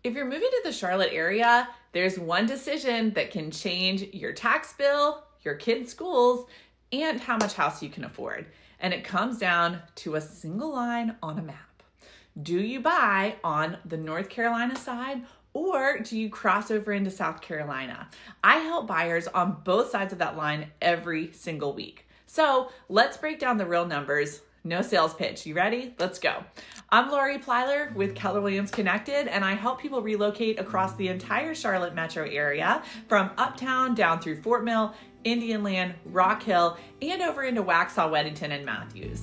If you're moving to the Charlotte area, there's one decision that can change your tax bill, your kids' schools, and how much house you can afford. And it comes down to a single line on a map. Do you buy on the North Carolina side, or do you cross over into South Carolina? I help buyers on both sides of that line every single week. So let's break down the real numbers. No sales pitch. You ready? Let's go. I'm LAURIE Plyler with Keller Williams Connected, and I help people relocate across the entire Charlotte metro area from uptown down through Fort Mill, Indian Land, Rock Hill, and over into Waxhaw, Weddington, and Matthews.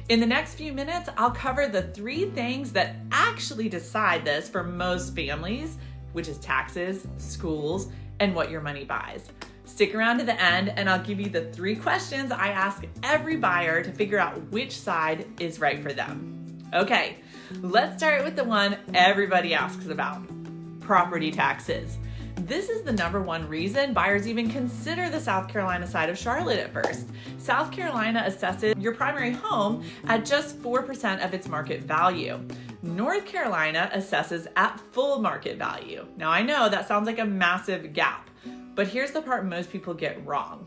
In the next few minutes, I'll cover the 3 things that actually decide this for most families, which is taxes, schools, and what your money buys. Stick around to the end and I'll give you the 3 questions I ask every buyer to figure out which side is right for them. Okay, let's start with the one everybody asks about, property taxes. This is the #1 reason buyers even consider the South Carolina side of Charlotte at first. South Carolina assesses your primary home at just 4% of its market value. North Carolina assesses at full market value. Now I know that sounds like a massive gap, but here's the part most people get wrong.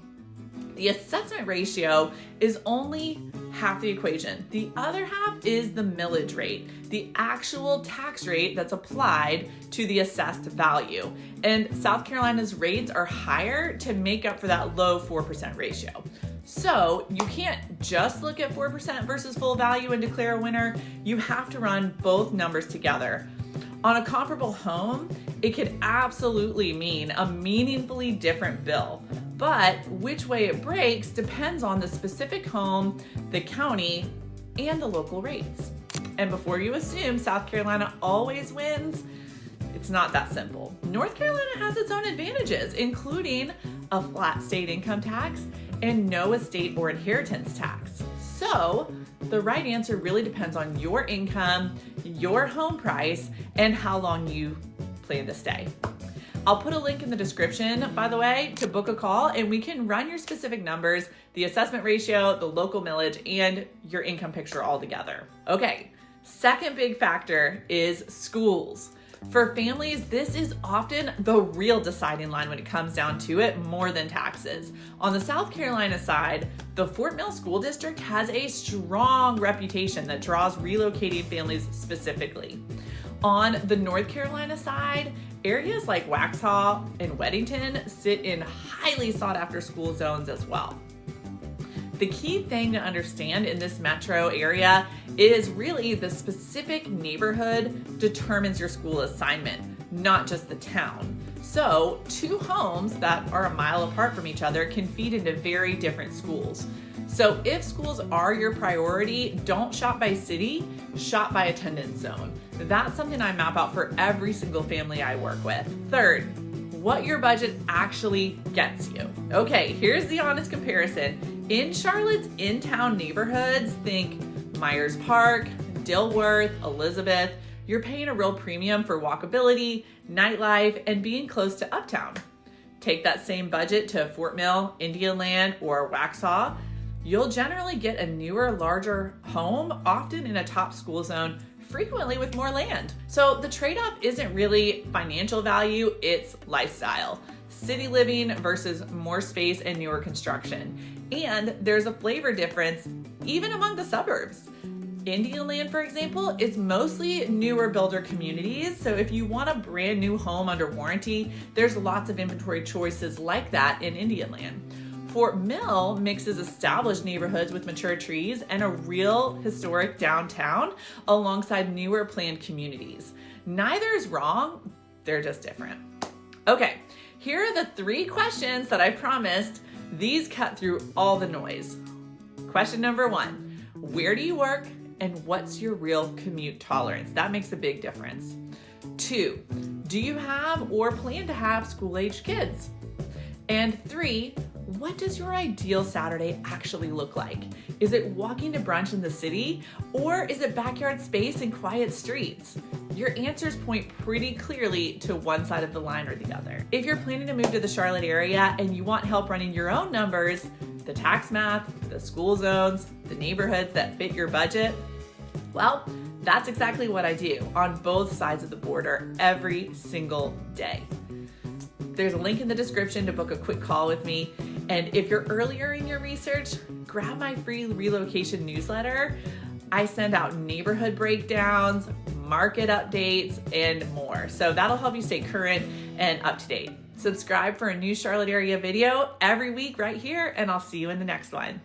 The assessment ratio is only half the equation. The other half is the millage rate, the actual tax rate that's applied to the assessed value. And South Carolina's rates are higher to make up for that low 4% ratio. So you can't just look at 4% versus full value and declare a winner. You have to run both numbers together. On a comparable home, it could absolutely mean a meaningfully different bill, but which way it breaks depends on the specific home, the county, and the local rates. And before you assume South Carolina always wins, it's not that simple. North Carolina has its own advantages, including a flat state income tax and no estate or inheritance tax. So the right answer really depends on your income, your home price, and how long you plan to stay. I'll put a link in the description, by the way, to book a call and we can run your specific numbers, the assessment ratio, the local millage, and your income picture all together. Okay, second big factor is schools. For families, this is often the real deciding line when it comes down to it, more than taxes. On the South Carolina side, the Fort Mill School District has a strong reputation that draws relocating families specifically. On the North Carolina side, areas like Waxhaw and Weddington sit in highly sought after school zones as well. The key thing to understand in this metro area is really the specific neighborhood determines your school assignment, not just the town. So 2 homes that are a mile apart from each other can feed into very different schools. So if schools are your priority, don't shop by city, shop by attendance zone. That's something I map out for every single family I work with. Third, what your budget actually gets you. Okay, here's the honest comparison. In Charlotte's in-town neighborhoods, think Myers Park, Dilworth, Elizabeth, you're paying a real premium for walkability, nightlife, and being close to uptown. Take that same budget to Fort Mill, Indian Land, or Waxhaw, you'll generally get a newer, larger home, often in a top school zone, frequently with more land. So the trade-off isn't really financial value, it's lifestyle. City living versus more space and newer construction. And there's a flavor difference even among the suburbs. Indian Land, for example, is mostly newer builder communities. So if you want a brand new home under warranty, there's lots of inventory choices like that in Indian Land. Fort Mill mixes established neighborhoods with mature trees and a real historic downtown alongside newer planned communities. Neither is wrong, they're just different. Okay, here are the 3 questions that I promised. These cut through all the noise. Question number 1, where do you work and what's your real commute tolerance? That makes a big difference. 2, do you have or plan to have school-aged kids? And 3, what does your ideal Saturday actually look like? Is it walking to brunch in the city, or is it backyard space and quiet streets? Your answers point pretty clearly to one side of the line or the other. If you're planning to move to the Charlotte area and you want help running your own numbers, the tax math, the school zones, the neighborhoods that fit your budget, well, That's exactly what I do on both sides of the border every single day. There's a link in the description to book a quick call with me. And if you're earlier in your research, grab my free relocation newsletter. I send out neighborhood breakdowns, market updates, and more. So that'll help you stay current and up to date. Subscribe for a new Charlotte area video every week right here, and I'll see you in the next one.